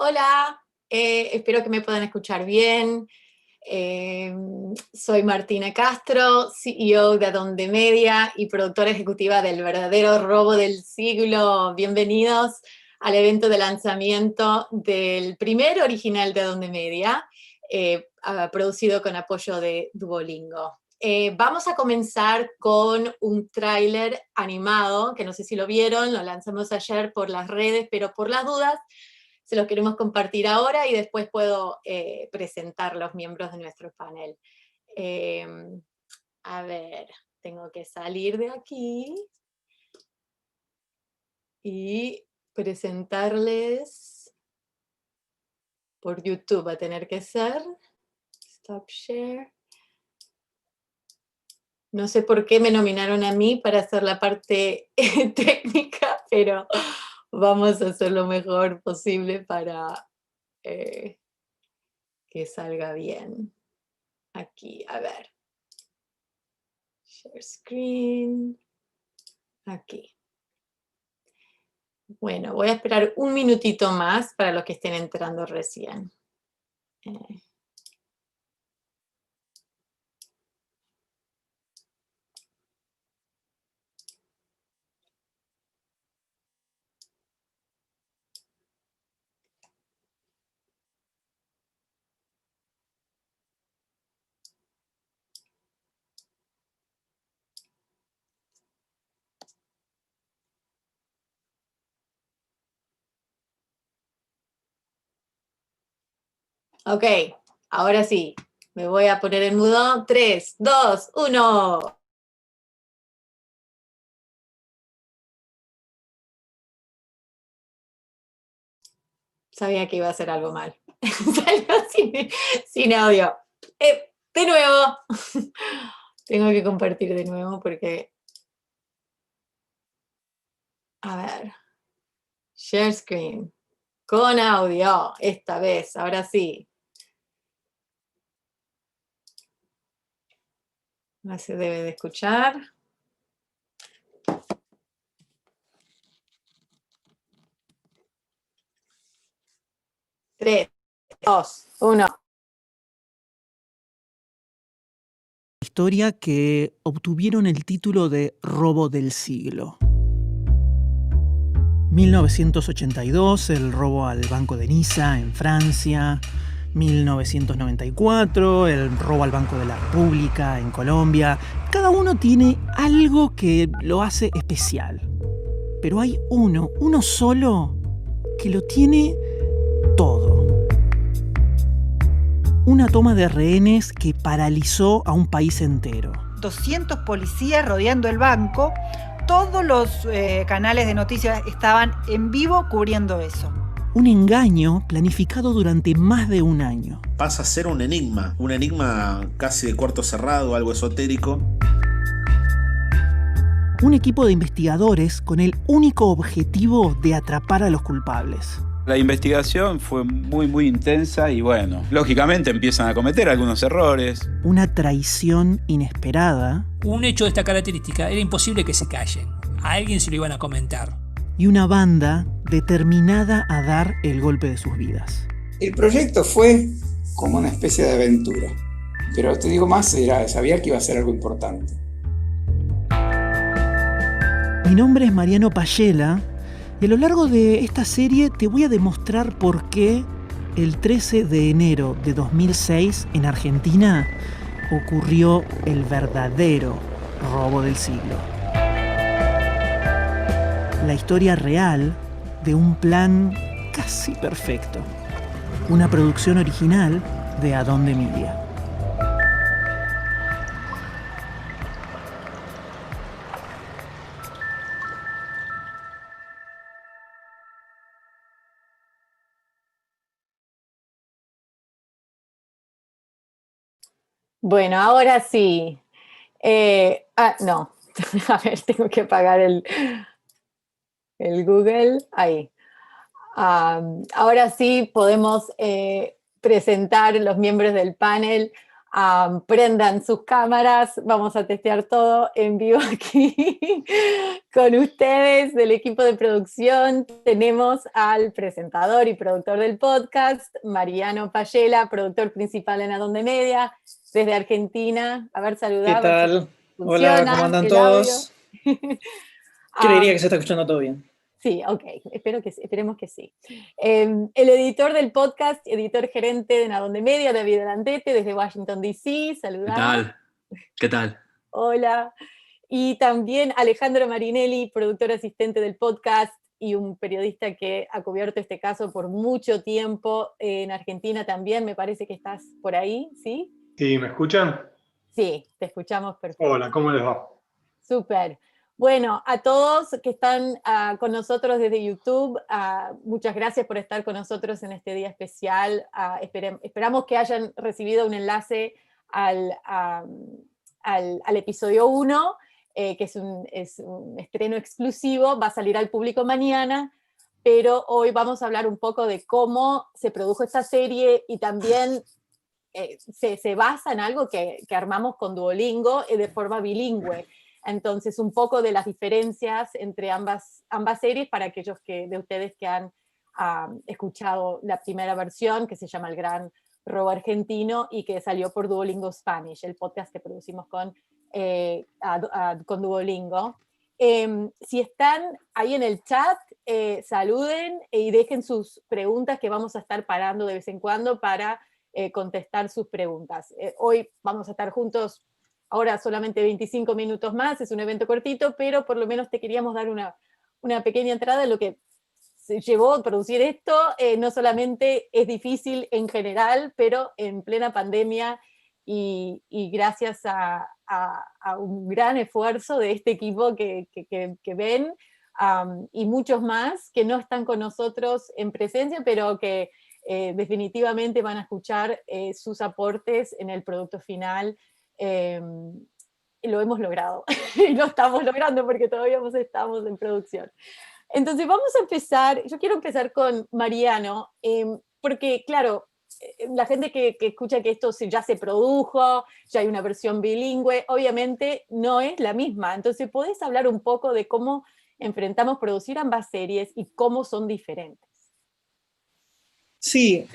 Hola, espero que me puedan escuchar bien. Eh, Soy Martina Castro, CEO de Adonde Media y productora ejecutiva del verdadero robo del siglo. Bienvenidos al evento de lanzamiento del primer original de Adonde Media, producido con apoyo de Duolingo. Vamos a comenzar con un tráiler animado, que no sé si lo vieron, lo lanzamos ayer por las redes, pero por las dudas se los queremos compartir ahora y después puedo presentar los miembros de nuestro panel. Eh, a ver, tengo que salir de aquí y presentarles por YouTube, va a tener que ser. Stop share. No sé por qué me nominaron a mí para hacer la parte técnica, pero vamos a hacer lo mejor posible para que salga bien. Aquí, a ver. Share screen. Aquí. Bueno, voy a esperar un minutito más para los que estén entrando recién. Ok, ahora sí. Me voy a poner en mudo. 3, 2, 1. Sabía que iba a hacer algo mal. Salió sin audio. De nuevo. Tengo que compartir de nuevo porque... A ver. Share screen. Con audio. Esta vez, ahora sí. No se debe de escuchar. 3, 2, 1. Historia que obtuvieron el título de Robo del Siglo. 1982, el robo al Banco de Niza en Francia. 1994, el robo al Banco de la República en Colombia. Cada uno tiene algo que lo hace especial. Pero hay uno solo, que lo tiene todo. Una toma de rehenes que paralizó a un país entero. 200 policías rodeando el banco. Todos los canales de noticias estaban en vivo cubriendo eso. Un engaño planificado durante más de un año. Pasa a ser un enigma casi de cuarto cerrado, algo esotérico. Un equipo de investigadores con el único objetivo de atrapar a los culpables. La investigación fue muy intensa y bueno, lógicamente empiezan a cometer algunos errores. Una traición inesperada. Un hecho de esta característica era imposible que se callen. A alguien se lo iban a comentar. Y una banda determinada a dar el golpe de sus vidas. El proyecto fue como una especie de aventura. Pero te digo más, sabía que iba a ser algo importante. Mi nombre es Mariano Payela y a lo largo de esta serie te voy a demostrar por qué el 13 de enero de 2006 en Argentina ocurrió el verdadero robo del siglo. La historia real de un plan casi perfecto. Una producción original de Adonde Media. Bueno, ahora sí. No. A ver, tengo que apagar el Google. Ahí. Ahora sí podemos presentar los miembros del panel. Prendan sus cámaras, vamos a testear todo en vivo aquí con ustedes del equipo de producción. Tenemos al presentador y productor del podcast, Mariano Payela, productor principal en Adonde Media, desde Argentina. A ver, saludar. ¿Qué tal? Hola, ¿cómo andan todos? Creería que se está escuchando todo bien. Sí, ok, esperemos que sí. El editor del podcast, editor gerente de Adonde Media, David Arandete, desde Washington, D.C., saludar. ¿Qué tal? Hola. Y también Alejandro Marinelli, productor asistente del podcast y un periodista que ha cubierto este caso por mucho tiempo en Argentina también. Me parece que estás por ahí, ¿sí? Sí, ¿me escuchan? Sí, te escuchamos perfecto. Hola, ¿cómo les va? Súper. Bueno, a todos que están con nosotros desde YouTube, muchas gracias por estar con nosotros en este día especial. Esperamos que hayan recibido un enlace al episodio 1, que es un estreno exclusivo, va a salir al público mañana, pero hoy vamos a hablar un poco de cómo se produjo esta serie y también se basa en algo que armamos con Duolingo de forma bilingüe. Entonces, un poco de las diferencias entre ambas series para aquellos de ustedes que han escuchado la primera versión, que se llama El Gran Robo Argentino, y que salió por Duolingo Spanish, el podcast que producimos con Duolingo. Si están ahí en el chat, saluden y dejen sus preguntas, que vamos a estar parando de vez en cuando para contestar sus preguntas. Hoy vamos a estar juntos. Ahora solamente 25 minutos más, es un evento cortito, pero por lo menos te queríamos dar una pequeña entrada en lo que se llevó a producir esto. No solamente es difícil en general, pero en plena pandemia y gracias a un gran esfuerzo de este equipo que ven, y muchos más que no están con nosotros en presencia, pero que definitivamente van a escuchar sus aportes en el producto final. Lo hemos logrado y lo estamos logrando porque todavía estamos en producción. Entonces vamos a empezar. Yo quiero empezar con Mariano, porque claro, la gente que escucha que esto ya se produjo, ya hay una versión bilingüe, obviamente no es la misma. Entonces, ¿podés hablar un poco de cómo enfrentamos producir ambas series y cómo son diferentes? Sí,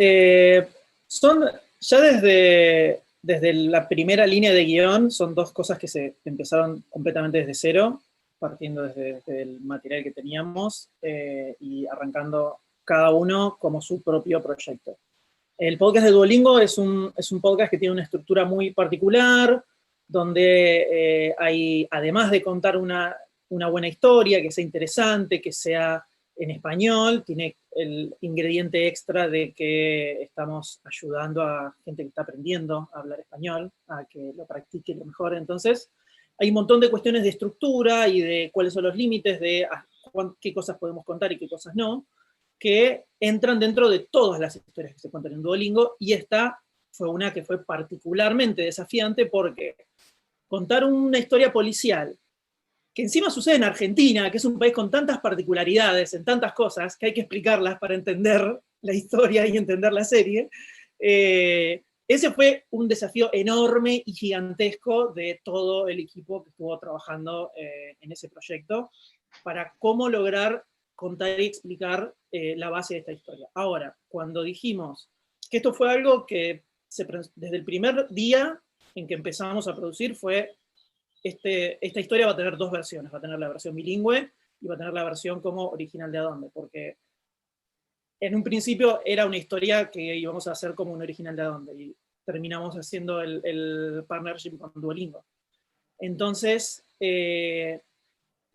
son ya desde la primera línea de guión, son dos cosas que se empezaron completamente desde cero, partiendo desde el material que teníamos y arrancando cada uno como su propio proyecto. El podcast de Duolingo es un podcast que tiene una estructura muy particular, donde hay, además de contar una buena historia, que sea interesante, que sea en español, tiene el ingrediente extra de que estamos ayudando a gente que está aprendiendo a hablar español, a que lo practique lo mejor. Entonces, hay un montón de cuestiones de estructura y de cuáles son los límites de qué cosas podemos contar y qué cosas no, que entran dentro de todas las historias que se cuentan en Duolingo, y esta fue una que fue particularmente desafiante porque contar una historia policial que encima sucede en Argentina, que es un país con tantas particularidades, en tantas cosas, que hay que explicarlas para entender la historia y entender la serie. Ese fue un desafío enorme y gigantesco de todo el equipo que estuvo trabajando en ese proyecto, para cómo lograr contar y explicar la base de esta historia. Ahora, cuando dijimos que esto fue algo que desde el primer día en que empezamos a producir fue... esta historia va a tener dos versiones, va a tener la versión bilingüe y va a tener la versión como original de Adonde, porque en un principio era una historia que íbamos a hacer como un original de Adonde, y terminamos haciendo el partnership con Duolingo. Entonces,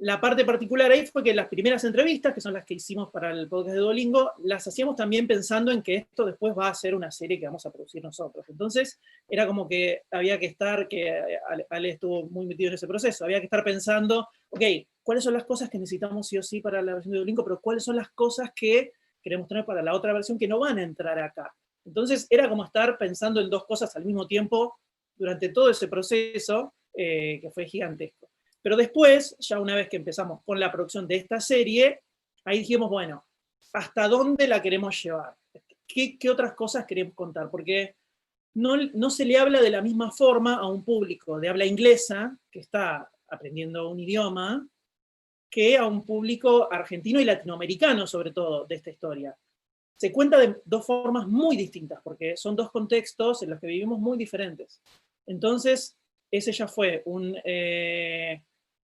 la parte particular ahí fue que las primeras entrevistas, que son las que hicimos para el podcast de Duolingo, las hacíamos también pensando en que esto después va a ser una serie que vamos a producir nosotros. Entonces, era como que había que estar, que Ale estuvo muy metido en ese proceso, había que estar pensando, ok, ¿cuáles son las cosas que necesitamos sí o sí para la versión de Duolingo, pero cuáles son las cosas que queremos tener para la otra versión que no van a entrar acá? Entonces, era como estar pensando en dos cosas al mismo tiempo durante todo ese proceso, que fue gigantesco. Pero después, ya una vez que empezamos con la producción de esta serie, ahí dijimos, bueno, ¿hasta dónde la queremos llevar? ¿Qué otras cosas queremos contar? Porque no se le habla de la misma forma a un público de habla inglesa que está aprendiendo un idioma que a un público argentino y latinoamericano, sobre todo, de esta historia. Se cuenta de dos formas muy distintas, porque son dos contextos en los que vivimos muy diferentes. Entonces, ese ya fue un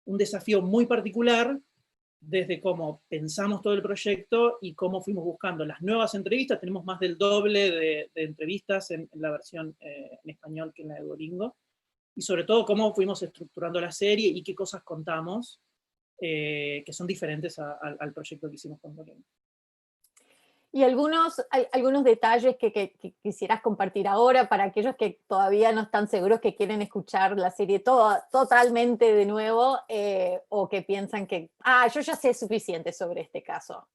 desafío muy particular, desde cómo pensamos todo el proyecto y cómo fuimos buscando las nuevas entrevistas. Tenemos más del doble de entrevistas en la versión en español que en la de Duolingo. Y sobre todo cómo fuimos estructurando la serie y qué cosas contamos, que son diferentes al proyecto que hicimos con Duolingo. Y algunos detalles que quisieras compartir ahora para aquellos que todavía no están seguros, que quieren escuchar la serie totalmente de nuevo, o que piensan que, yo ya sé suficiente sobre este caso,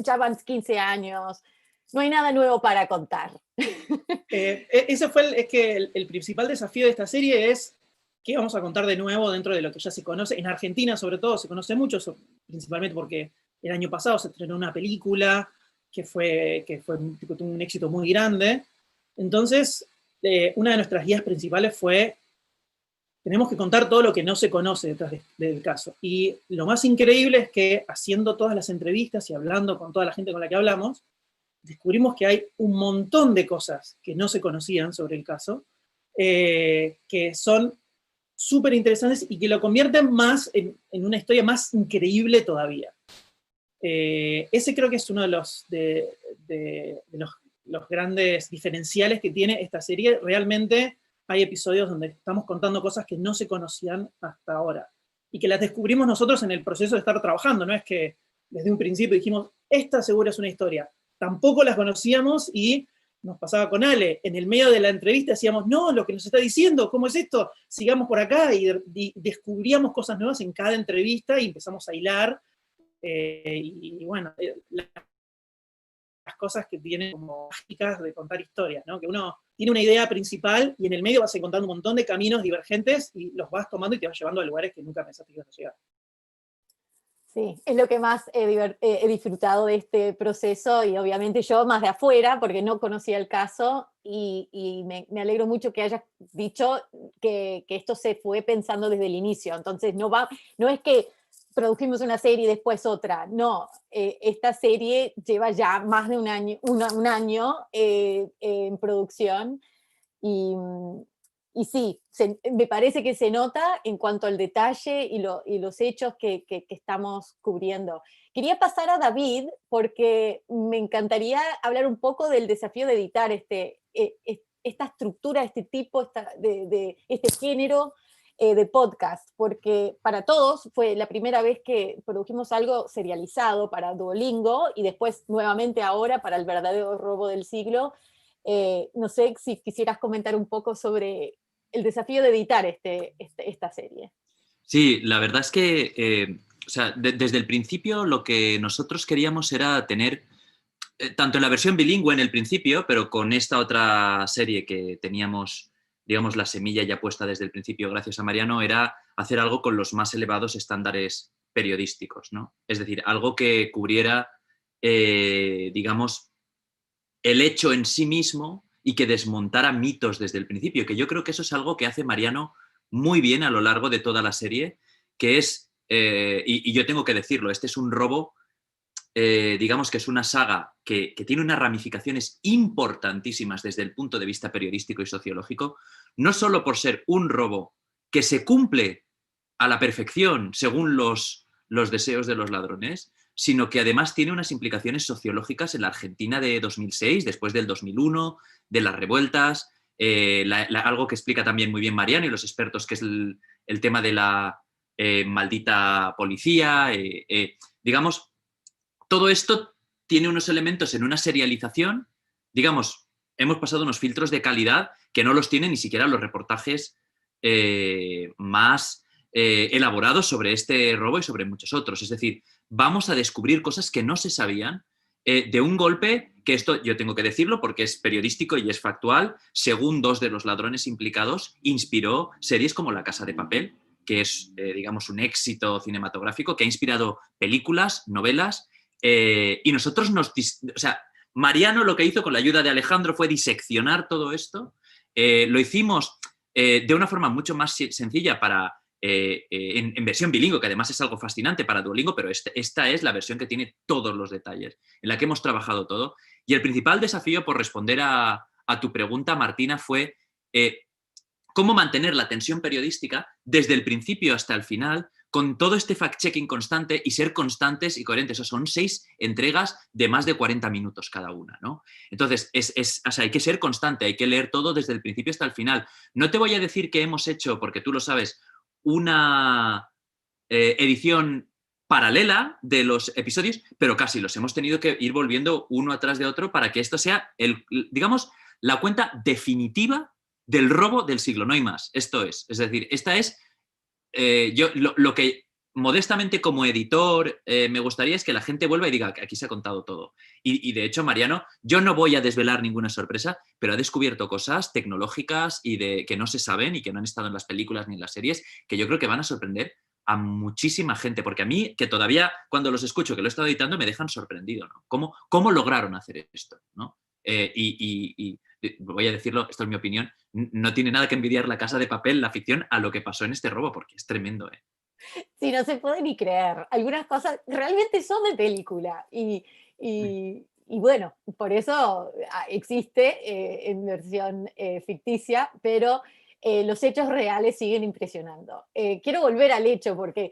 ya van 15 años, no hay nada nuevo para contar. Ese fue el principal desafío de esta serie es qué vamos a contar de nuevo dentro de lo que ya se conoce. En Argentina, sobre todo, se conoce mucho, principalmente porque el año pasado se estrenó una película que tuvo un éxito muy grande. Entonces, una de nuestras guías principales fue, tenemos que contar todo lo que no se conoce detrás del caso. Y lo más increíble es que haciendo todas las entrevistas y hablando con toda la gente con la que hablamos, descubrimos que hay un montón de cosas que no se conocían sobre el caso, que son súper interesantes y que lo convierten más en una historia más increíble todavía. Ese creo que es uno de los grandes diferenciales que tiene esta serie. Realmente hay episodios donde estamos contando cosas que no se conocían hasta ahora, y que las descubrimos nosotros en el proceso de estar trabajando. No es que desde un principio dijimos, esta seguro es una historia. Tampoco las conocíamos, y nos pasaba con Ale. En el medio de la entrevista decíamos, no, lo que nos está diciendo, ¿cómo es esto? Sigamos por acá, y descubríamos cosas nuevas en cada entrevista y empezamos a hilar. Y bueno, las cosas que tienen como mágicas de contar historias, ¿no? Que uno tiene una idea principal y en el medio vas encontrando un montón de caminos divergentes y los vas tomando y te vas llevando a lugares que nunca pensaste que ibas a llegar. Sí, es lo que más he disfrutado de este proceso, y obviamente yo más de afuera, porque no conocía el caso, y me alegro mucho que hayas dicho que esto se fue pensando desde el inicio. Entonces no es que produjimos una serie y después otra, no, esta serie lleva ya más de un año en producción, y sí, me parece que se nota en cuanto al detalle y los hechos que estamos cubriendo. Quería pasar a David, porque me encantaría hablar un poco del desafío de editar esta estructura, este tipo, de este género de podcast, porque para todos fue la primera vez que produjimos algo serializado para Duolingo, y después nuevamente ahora para El verdadero robo del siglo. No sé si quisieras comentar un poco sobre el desafío de editar esta serie. Sí, la verdad es que desde el principio lo que nosotros queríamos era tener, tanto en la versión bilingüe en el principio, pero con esta otra serie que teníamos, digamos, la semilla ya puesta desde el principio gracias a Mariano, era hacer algo con los más elevados estándares periodísticos, ¿no? Es decir, algo que cubriera, digamos, el hecho en sí mismo y que desmontara mitos desde el principio, que yo creo que eso es algo que hace Mariano muy bien a lo largo de toda la serie, que es, y yo tengo que decirlo, este es un robo, digamos que es una saga que tiene unas ramificaciones importantísimas desde el punto de vista periodístico y sociológico, no solo por ser un robo que se cumple a la perfección según los deseos de los ladrones, sino que además tiene unas implicaciones sociológicas en la Argentina de 2006, después del 2001, de las revueltas, algo que explica también muy bien Mariano y los expertos, que es el tema de la maldita policía. Digamos, todo esto tiene unos elementos en una serialización, digamos, hemos pasado unos filtros de calidad que no los tienen ni siquiera los reportajes más elaborados sobre este robo y sobre muchos otros. Es decir, vamos a descubrir cosas que no se sabían de un golpe, que esto yo tengo que decirlo porque es periodístico y es factual, según 2 de los ladrones implicados, inspiró series como La Casa de Papel, que es, digamos, un éxito cinematográfico, que ha inspirado películas, novelas, y nosotros Mariano lo que hizo con la ayuda de Alejandro fue diseccionar todo esto Lo hicimos de una forma mucho más sencilla en versión bilingüe, que además es algo fascinante para Duolingo, pero esta es la versión que tiene todos los detalles, en la que hemos trabajado todo. Y el principal desafío, por responder a tu pregunta, Martina, fue cómo mantener la tensión periodística desde el principio hasta el final, con todo este fact-checking constante y ser constantes y coherentes. O sea, son 6 entregas de más de 40 minutos cada una, ¿no? Entonces, o sea, hay que ser constante, hay que leer todo desde el principio hasta el final. No te voy a decir que hemos hecho, porque tú lo sabes, una edición paralela de los episodios, pero casi los hemos tenido que ir volviendo uno atrás de otro para que esto sea, digamos, la cuenta definitiva del robo del siglo, no hay más. Esto es decir, esta es lo que modestamente como editor me gustaría es que la gente vuelva y diga que aquí se ha contado todo. Y de hecho, Mariano, yo no voy a desvelar ninguna sorpresa, pero ha descubierto cosas tecnológicas y que no se saben y que no han estado en las películas ni en las series, que yo creo que van a sorprender a muchísima gente, porque a mí, que todavía cuando los escucho, que lo he estado editando, me dejan sorprendido, ¿no? ¿Cómo lograron hacer esto, ¿no? Y voy a decirlo, esto es mi opinión, no tiene nada que envidiar La Casa de Papel, la ficción, a lo que pasó en este robo, porque es tremendo, ¿eh? Sí, no se puede ni creer. Algunas cosas realmente son de película. Y bueno, por eso existe en versión ficticia, pero los hechos reales siguen impresionando. Quiero volver al hecho porque,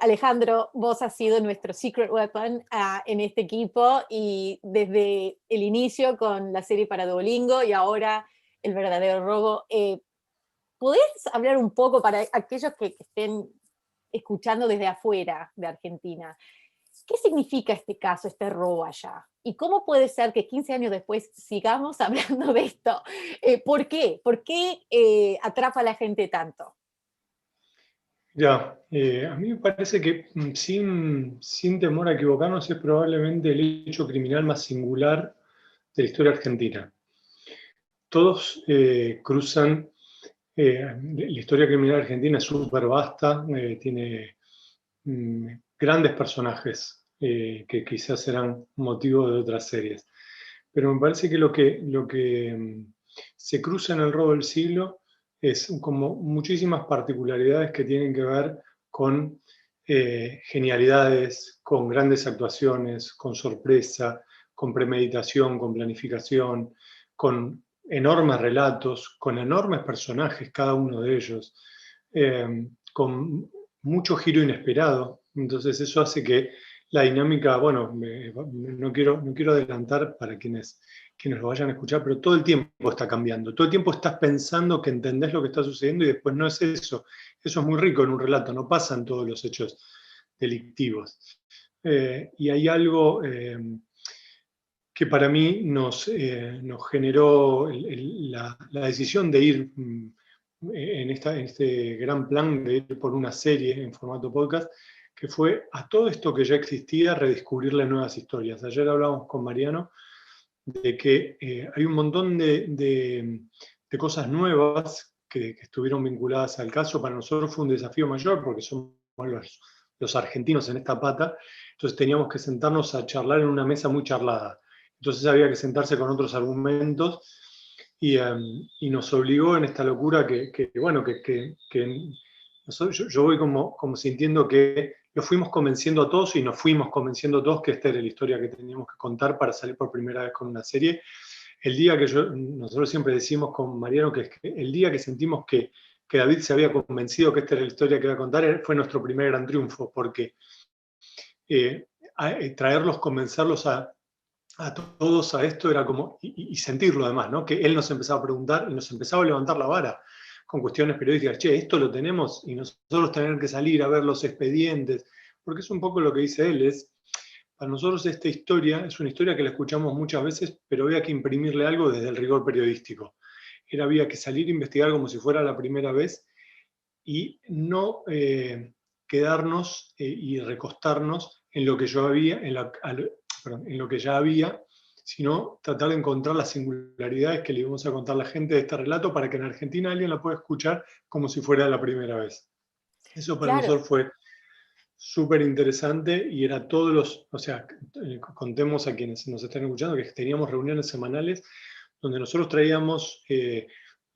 Alejandro, vos has sido nuestro secret weapon en este equipo y desde el inicio con la serie para Duolingo y ahora El verdadero robo. ¿Podés hablar un poco para aquellos que estén escuchando desde afuera de Argentina? ¿Qué significa este caso, este robo allá? ¿Y cómo puede ser que 15 años después sigamos hablando de esto? ¿Por qué? ¿Por qué atrapa a la gente tanto? Ya, a mí me parece que sin temor a equivocarnos es probablemente el hecho criminal más singular de la historia argentina. Todos cruzan, la historia criminal argentina es súper vasta, tiene grandes personajes que quizás serán motivo de otras series. Pero me parece que lo que se cruza en el robo del siglo es como muchísimas particularidades que tienen que ver con genialidades, con grandes actuaciones, con sorpresa, con premeditación, con planificación, con enormes relatos, con enormes personajes, cada uno de ellos, con mucho giro inesperado. Entonces eso hace que la dinámica, bueno, no quiero adelantar para quienes lo vayan a escuchar, pero todo el tiempo está cambiando. Todo el tiempo estás pensando que entendés lo que está sucediendo y después no es eso. Eso es muy rico en un relato, no pasan todos los hechos delictivos. Y hay algo que para mí nos generó la decisión de ir en este gran plan de ir por una serie en formato podcast, que fue a todo esto que ya existía, redescubrirle nuevas historias. Ayer hablábamos con Mariano de que hay un montón de cosas nuevas que estuvieron vinculadas al caso. Para nosotros fue un desafío mayor porque somos los argentinos en esta pata, entonces teníamos que sentarnos a charlar en una mesa muy charlada. Entonces había que sentarse con otros argumentos y nos obligó en esta locura que yo voy como sintiendo que lo fuimos convenciendo a todos y nos fuimos convenciendo a todos que esta era la historia que teníamos que contar para salir por primera vez con una serie. El día que nosotros siempre decimos con Mariano que el día que sentimos que David se había convencido que esta era la historia que iba a contar fue nuestro primer gran triunfo, porque traerlos, convencerlos a todos a esto era como, y sentirlo además, ¿no? Que él nos empezaba a preguntar y nos empezaba a levantar la vara con cuestiones periodísticas. Che, esto lo tenemos, y nosotros tener que salir a ver los expedientes, porque es un poco lo que dice él, para nosotros esta historia es una historia que la escuchamos muchas veces, pero había que imprimirle algo desde el rigor periodístico. Había que salir a investigar como si fuera la primera vez y no quedarnos y recostarnos en lo que en lo que ya había, sino tratar de encontrar las singularidades que le íbamos a contar a la gente de este relato para que en Argentina alguien la pueda escuchar como si fuera la primera vez. Eso para nosotros fue súper interesante y era contemos a quienes nos están escuchando que teníamos reuniones semanales donde nosotros traíamos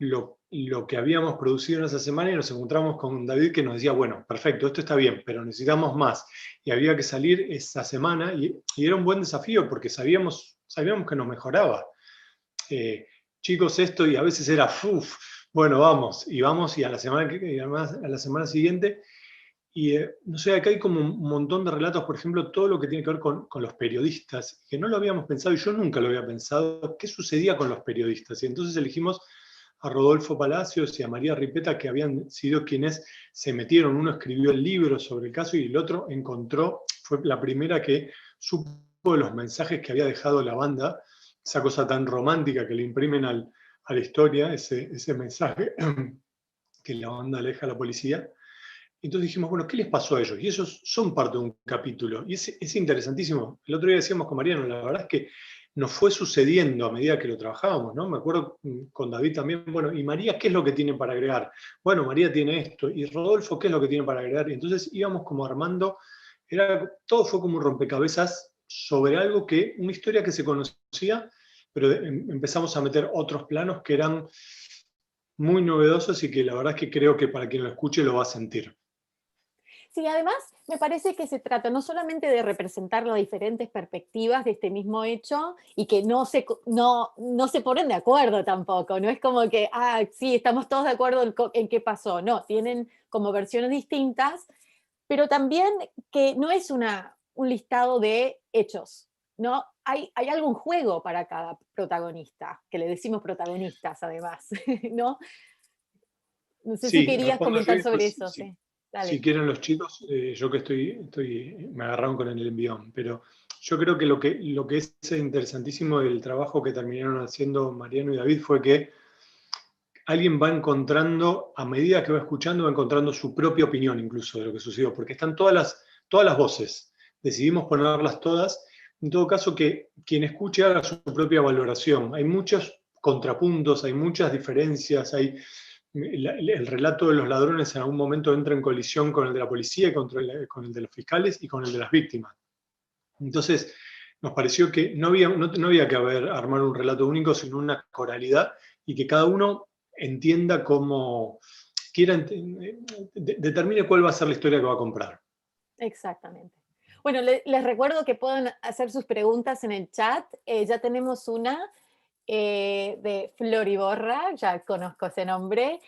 lo que habíamos producido en esa semana y nos encontramos con David que nos decía, bueno, perfecto, esto está bien, pero necesitamos más. Y había que salir esa semana y era un buen desafío porque sabíamos que nos mejoraba. Chicos, esto, y a veces era, uff, bueno, vamos y a la semana siguiente. Y no sé, acá hay como un montón de relatos, por ejemplo, todo lo que tiene que ver con los periodistas, que no lo habíamos pensado y yo nunca lo había pensado, qué sucedía con los periodistas. Y entonces elegimos a Rodolfo Palacios y a María Ripeta, que habían sido quienes se metieron. Uno escribió el libro sobre el caso y el otro fue la primera que supo de los mensajes que había dejado la banda, esa cosa tan romántica que le imprimen a la historia, ese mensaje que la banda le deja a la policía. Entonces dijimos, bueno, ¿qué les pasó a ellos? Y ellos son parte de un capítulo. Y es interesantísimo. El otro día decíamos con Mariano, la verdad es que nos fue sucediendo a medida que lo trabajábamos, ¿no? Me acuerdo con David también, bueno, ¿y María qué es lo que tiene para agregar? Bueno, María tiene esto. ¿Y Rodolfo qué es lo que tiene para agregar? Y entonces íbamos como armando, todo fue como un rompecabezas sobre una historia que se conocía, pero empezamos a meter otros planos que eran muy novedosos y que la verdad es que creo que para quien lo escuche lo va a sentir. Sí, además me parece que se trata no solamente de representar las diferentes perspectivas de este mismo hecho y que no se ponen de acuerdo tampoco, no es como que, sí, estamos todos de acuerdo en qué pasó, no, tienen como versiones distintas, pero también que no es un listado de hechos, ¿no? Hay algún juego para cada protagonista, que le decimos protagonistas además, ¿no? No sé si querías comentar sobre eso, sí. Si quieren los chicos, yo que me agarraron con el envión, pero yo creo que lo que es interesantísimo del trabajo que terminaron haciendo Mariano y David fue que alguien va encontrando, a medida que va escuchando, va encontrando su propia opinión incluso de lo que sucedió, porque están todas las voces, decidimos ponerlas todas, en todo caso que quien escuche haga su propia valoración. Hay muchos contrapuntos, hay muchas diferencias, el relato de los ladrones en algún momento entra en colisión con el de la policía, y con el de los fiscales y con el de las víctimas. Entonces, nos pareció que no había que armar un relato único, sino una coralidad, y que cada uno entienda cómo determine cuál va a ser la historia que va a comprar. Exactamente. Bueno, les recuerdo que pueden hacer sus preguntas en el chat. Ya tenemos una de Floriborra, ya conozco ese nombre.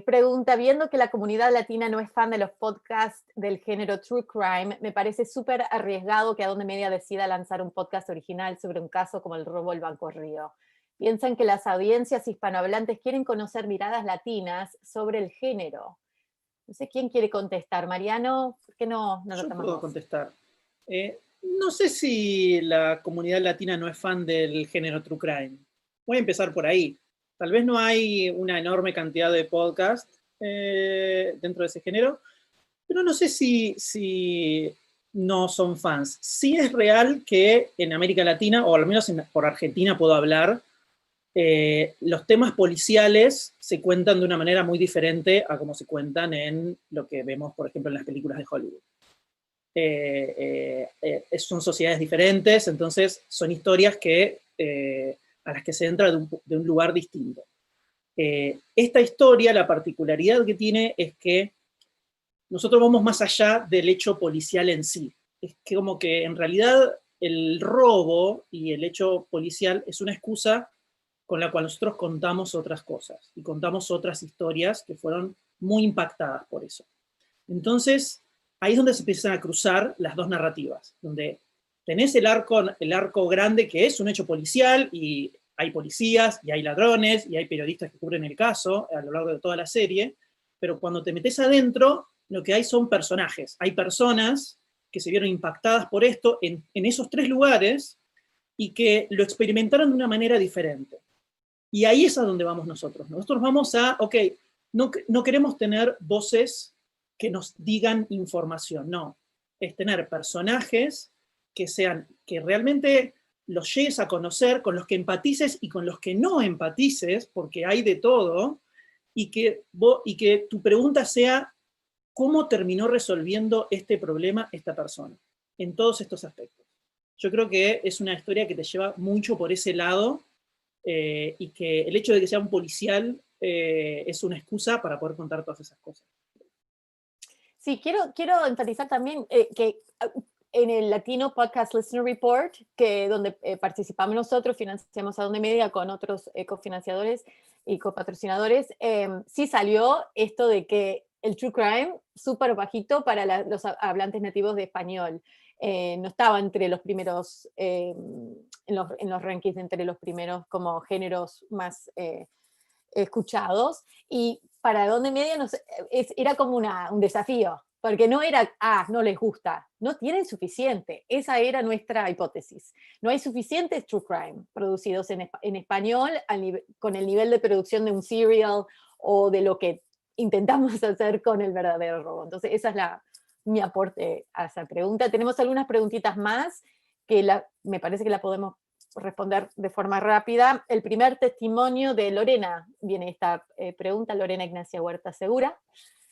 Pregunta, viendo que la comunidad latina no es fan de los podcasts del género True Crime, me parece súper arriesgado que Adonde Media decida lanzar un podcast original sobre un caso como el robo del Banco Río. Piensan que las audiencias hispanohablantes quieren conocer miradas latinas sobre el género. No sé quién quiere contestar. Mariano, ¿por qué no lo tomamos? Yo puedo contestar. No sé si la comunidad latina no es fan del género True Crime. Voy a empezar por ahí. Tal vez no hay una enorme cantidad de podcasts dentro de ese género, pero no sé si no son fans. Sí es real que en América Latina, o al menos por Argentina puedo hablar, los temas policiales se cuentan de una manera muy diferente a como se cuentan en lo que vemos, por ejemplo, en las películas de Hollywood. Son sociedades diferentes, entonces son historias a las que se entra de un lugar distinto. Esta historia, la particularidad que tiene es que nosotros vamos más allá del hecho policial en sí. Es que como que en realidad el robo y el hecho policial es una excusa con la cual nosotros contamos otras cosas y contamos otras historias que fueron muy impactadas por eso. Entonces, ahí es donde se empiezan a cruzar las dos narrativas, donde tenés el arco grande que es un hecho policial y hay policías y hay ladrones y hay periodistas que cubren el caso a lo largo de toda la serie, pero cuando te metes adentro, lo que hay son personajes. Hay personas que se vieron impactadas por esto en esos tres lugares y que lo experimentaron de una manera diferente. Y ahí es a donde vamos nosotros. Nosotros vamos no queremos tener voces que nos digan información, no. Es tener personajes que realmente los llegues a conocer, con los que empatices y con los que no empatices, porque hay de todo, y que tu pregunta sea, ¿cómo terminó resolviendo este problema esta persona? En todos estos aspectos. Yo creo que es una historia que te lleva mucho por ese lado, y que el hecho de que sea un policial es una excusa para poder contar todas esas cosas. Sí, quiero enfatizar también que en el Latino Podcast Listener Report, donde participamos nosotros, financiamos a Donde Media con otros cofinanciadores y copatrocinadores, sí salió esto de que el true crime, súper bajito para los hablantes nativos de español. No estaba entre los primeros, en los rankings, entre los primeros como géneros más escuchados, y para Donde Media era como un desafío, porque no era, no les gusta, no tienen suficiente. Esa era nuestra hipótesis. No hay suficientes true crime producidos en español con el nivel de producción de un serial o de lo que intentamos hacer con El Verdadero Robo. Entonces, esa es mi aporte a esa pregunta. Tenemos algunas preguntitas más que me parece que la podemos responder de forma rápida. El primer testimonio de Lorena, viene esta pregunta, Lorena Ignacia Huerta Segura.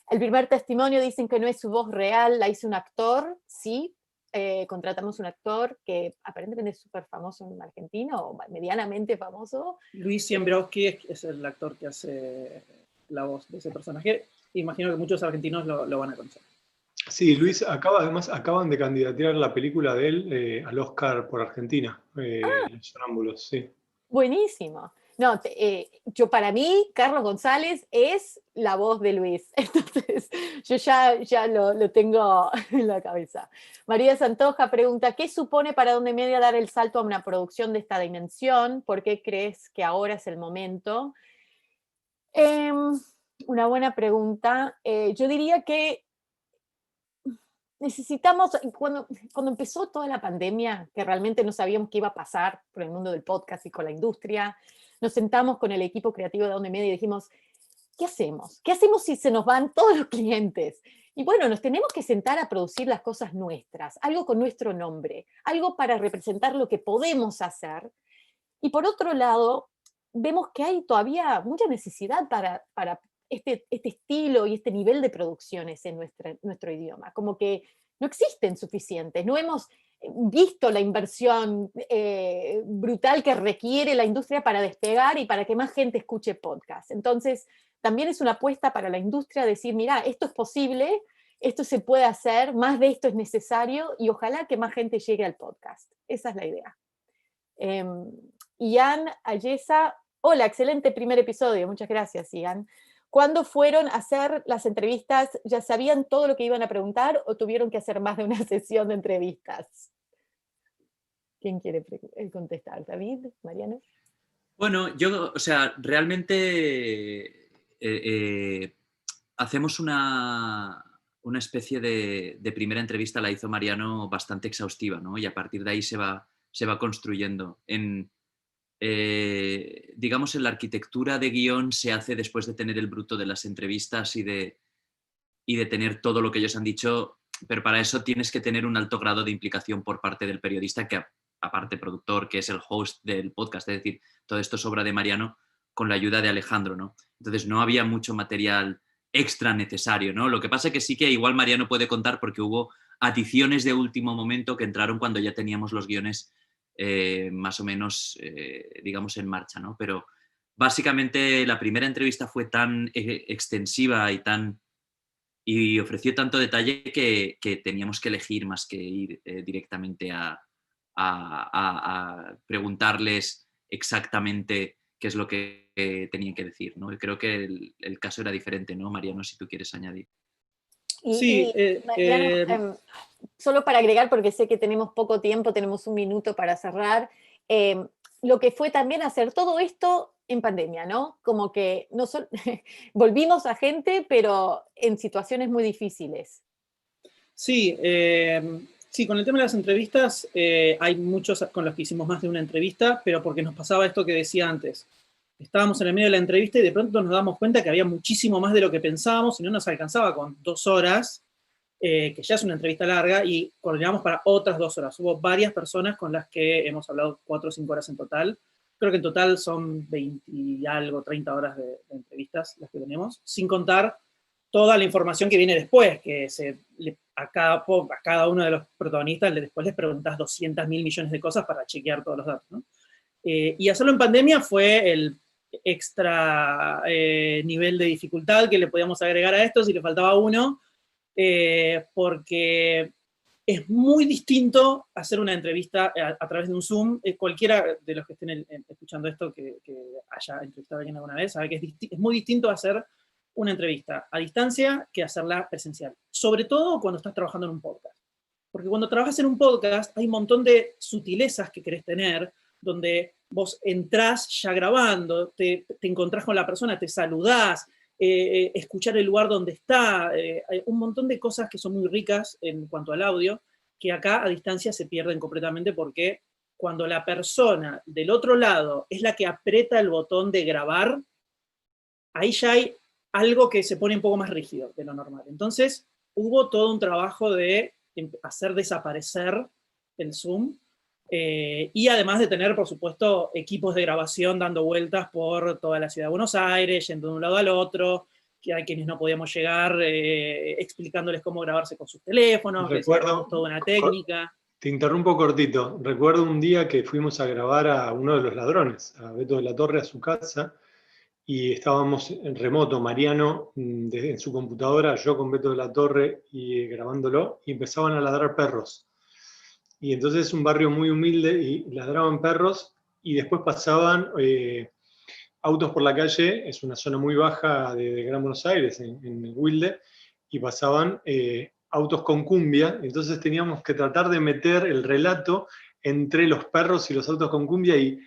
El primer testimonio dicen que no es su voz real, la hizo un actor, sí, contratamos un actor que aparentemente es súper famoso en Argentina, o medianamente famoso. Luis Siembrowski es el actor que hace la voz de ese personaje. Imagino que muchos argentinos lo van a conocer. Sí, Luis, además acaban de candidatear la película de él al Oscar por Argentina, Los Sonámbulos, sí. Buenísimo. No, para mí, Carlos González es la voz de Luis. Entonces, yo ya lo tengo en la cabeza. María Santoja pregunta, ¿qué supone para Donde Media dar el salto a una producción de esta dimensión? ¿Por qué crees que ahora es el momento? Una buena pregunta. Yo diría que necesitamos, cuando empezó toda la pandemia, que realmente no sabíamos qué iba a pasar por el mundo del podcast y con la industria, nos sentamos con el equipo creativo de Donde Media y dijimos, ¿qué hacemos? ¿Qué hacemos si se nos van todos los clientes? Y bueno, nos tenemos que sentar a producir las cosas nuestras, algo con nuestro nombre, algo para representar lo que podemos hacer. Y por otro lado, vemos que hay todavía mucha necesidad para este estilo y este nivel de producciones en nuestro idioma, como que no existen suficientes, no hemos visto la inversión brutal que requiere la industria para despegar y para que más gente escuche podcast. Entonces, también es una apuesta para la industria decir, mira, esto es posible, esto se puede hacer, más de esto es necesario y ojalá que más gente llegue al podcast. Esa es la idea. Ian Ayesa, hola, excelente primer episodio, muchas gracias, Ian. ¿Cuándo fueron a hacer las entrevistas? ¿Ya sabían todo lo que iban a preguntar o tuvieron que hacer más de una sesión de entrevistas? ¿Quién quiere contestar? ¿David? ¿Mariano? Bueno, realmente hacemos una especie de primera entrevista, la hizo Mariano bastante exhaustiva, ¿no? Y a partir de ahí se va construyendo. Digamos, en la arquitectura de guión se hace después de tener el bruto de las entrevistas y de tener todo lo que ellos han dicho, pero para eso tienes que tener un alto grado de implicación por parte del periodista, que aparte productor, que es el host del podcast, es decir, todo esto es obra de Mariano con la ayuda de Alejandro, ¿no? Entonces no había mucho material extra necesario, ¿no? Lo que pasa es que sí que igual Mariano puede contar porque hubo adiciones de último momento que entraron cuando ya teníamos los guiones más o menos, digamos, en marcha, ¿no? Pero básicamente la primera entrevista fue tan extensiva y ofreció tanto detalle que teníamos que elegir más que ir directamente a preguntarles exactamente qué es lo que tenían que decir, ¿no? Y creo que el caso era diferente, ¿no? Mariano, si tú quieres añadir. Sí, Mariano, solo para agregar, porque sé que tenemos poco tiempo, tenemos un minuto para cerrar, lo que fue también hacer todo esto en pandemia, ¿no? Como que volvimos a gente, pero en situaciones muy difíciles. Sí, sí, con el tema de las entrevistas, hay muchos con los que hicimos más de una entrevista, pero porque nos pasaba esto que decía antes. Estábamos en el medio de la entrevista y de pronto nos damos cuenta que había muchísimo más de lo que pensábamos y no nos alcanzaba con 2 horas, que ya es una entrevista larga, y coordinamos para otras 2 horas. Hubo varias personas con las que hemos hablado 4 o 5 horas en total. Creo que en total son 20 y algo, 30 horas de entrevistas las que tenemos, sin contar toda la información que viene después, que a cada uno de los protagonistas después les preguntas 200.000 millones de cosas para chequear todos los datos, ¿no? Y hacerlo en pandemia fue extra nivel de dificultad que le podíamos agregar a esto si le faltaba uno, porque es muy distinto hacer una entrevista a través de un Zoom. Cualquiera de los que estén escuchando esto que haya entrevistado a alguien alguna vez sabe que es muy distinto hacer una entrevista a distancia que hacerla presencial. Sobre todo cuando estás trabajando en un podcast. Porque cuando trabajas en un podcast hay un montón de sutilezas que querés tener, donde vos entrás ya grabando, te encontrás con la persona, te saludás, escuchar el lugar donde está, hay un montón de cosas que son muy ricas en cuanto al audio, que acá a distancia se pierden completamente, porque cuando la persona del otro lado es la que aprieta el botón de grabar, ahí ya hay algo que se pone un poco más rígido de lo normal. Entonces hubo todo un trabajo de hacer desaparecer el Zoom, y además de tener, por supuesto, equipos de grabación dando vueltas por toda la ciudad de Buenos Aires, yendo de un lado al otro, que hay quienes no podíamos llegar, explicándoles cómo grabarse con sus teléfonos, Recuerdo, toda una técnica. Te interrumpo cortito. Recuerdo un día que fuimos a grabar a uno de los ladrones, a Beto de la Torre, a su casa, y estábamos en remoto, Mariano en su computadora, yo con Beto de la Torre y grabándolo, y empezaban a ladrar perros. Y entonces es un barrio muy humilde y ladraban perros, y después pasaban autos por la calle, es una zona muy baja de Gran Buenos Aires, en Wilde, y pasaban autos con cumbia, entonces teníamos que tratar de meter el relato entre los perros y los autos con cumbia, y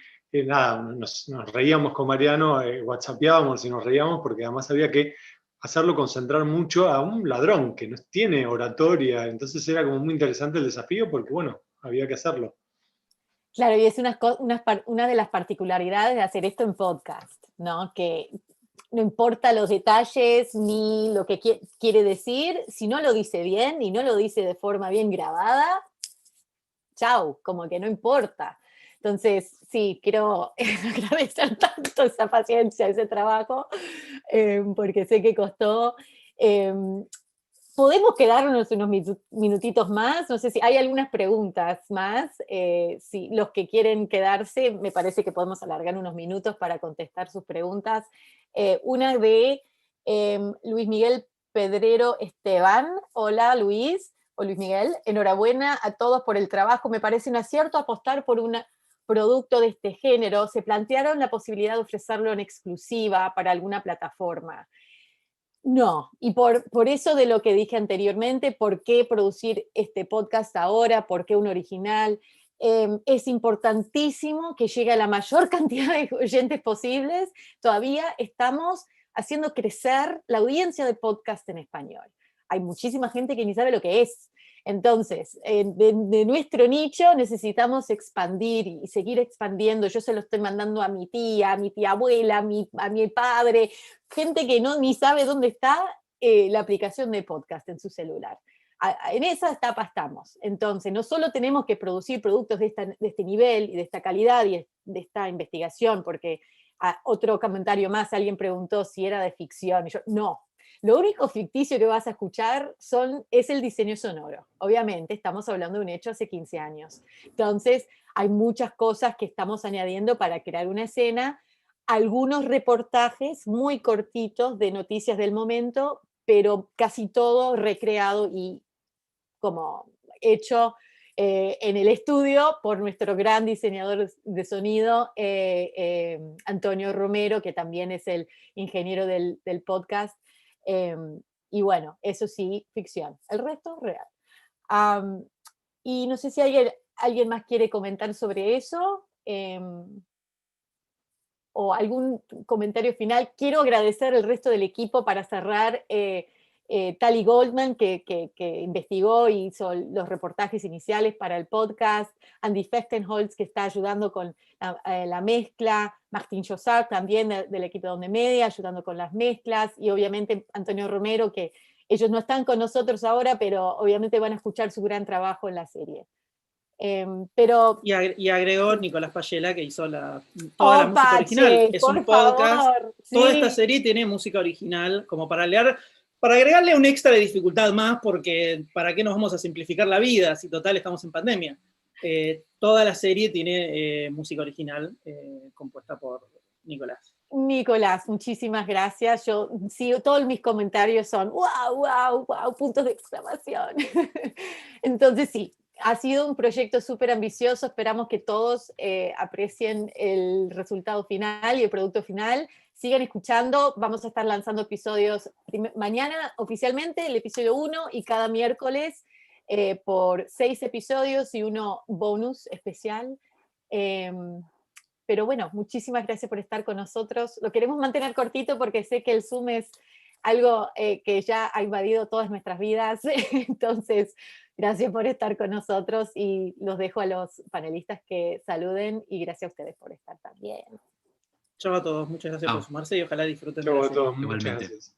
nada, nos reíamos con Mariano, whatsappeábamos y nos reíamos, porque además había que hacerlo concentrar mucho a un ladrón que no tiene oratoria, entonces era como muy interesante el desafío, porque bueno, había que hacerlo. Claro, y es una de las particularidades de hacer esto en podcast, ¿no? Que no importa los detalles ni lo que quiere decir, si no lo dice bien y no lo dice de forma bien grabada, chau, como que no importa. Entonces, sí, quiero agradecer tanto esa paciencia, ese trabajo, porque sé que costó. Podemos quedarnos unos minutitos más, no sé si hay algunas preguntas más, si los que quieren quedarse, me parece que podemos alargar unos minutos para contestar sus preguntas. Una de Luis Miguel Pedrero Esteban. Hola Luis, o Luis Miguel, enhorabuena a todos por el trabajo, me parece un acierto apostar por un producto de este género. ¿Se plantearon la posibilidad de ofrecerlo en exclusiva para alguna plataforma? No, y por eso de lo que dije anteriormente, ¿por qué producir este podcast ahora? ¿Por qué un original? Es importantísimo que llegue a la mayor cantidad de oyentes posibles. Todavía estamos haciendo crecer la audiencia de podcast en español. Hay muchísima gente que ni sabe lo que es. Entonces, de nuestro nicho necesitamos expandir y seguir expandiendo. Yo se lo estoy mandando a mi tía abuela, a mi padre, gente que ni sabe dónde está la aplicación de podcast en su celular. En esa etapa estamos. Entonces, no solo tenemos que producir productos de este nivel y de esta calidad y de esta investigación, porque otro comentario más, alguien preguntó si era de ficción, y yo, no. Lo único ficticio que vas a escuchar es el diseño sonoro. Obviamente, estamos hablando de un hecho hace 15 años. Entonces, hay muchas cosas que estamos añadiendo para crear una escena, algunos reportajes muy cortitos de noticias del momento, pero casi todo recreado y como hecho en el estudio por nuestro gran diseñador de sonido, Antonio Romero, que también es el ingeniero del podcast. Y bueno, eso sí, ficción. El resto, real. Y no sé si alguien más quiere comentar sobre eso. O algún comentario final. Quiero agradecer al resto del equipo para cerrar. Tali Goldman, que investigó y hizo los reportajes iniciales para el podcast, Andy Fechtenholz, que está ayudando con la mezcla, Martín Jossard, también del equipo de Donde Media, ayudando con las mezclas, y obviamente Antonio Romero, que ellos no están con nosotros ahora, pero obviamente van a escuchar su gran trabajo en la serie. Y agregó Nicolás Payela, que hizo toda la música original. Che, es un podcast. Favor, toda sí. Esta serie tiene música original, como para agregarle un extra de dificultad más, porque ¿para qué nos vamos a simplificar la vida si total estamos en pandemia? Toda la serie tiene música original compuesta por Nicolás. Nicolás, muchísimas gracias. Yo sí, todos mis comentarios son wow, wow, wow, puntos de exclamación. Entonces sí, ha sido un proyecto súper ambicioso. Esperamos que todos aprecien el resultado final y el producto final. Sigan escuchando, vamos a estar lanzando episodios mañana oficialmente, el episodio 1, y cada miércoles por 6 episodios y uno bonus especial. Pero bueno, muchísimas gracias por estar con nosotros. Lo queremos mantener cortito porque sé que el Zoom es algo que ya ha invadido todas nuestras vidas. Entonces, gracias por estar con nosotros y los dejo a los panelistas que saluden y gracias a ustedes por estar también. Chao a todos, muchas gracias por sumarse y ojalá disfruten. Chao de la a serie. todos, muchas gracias.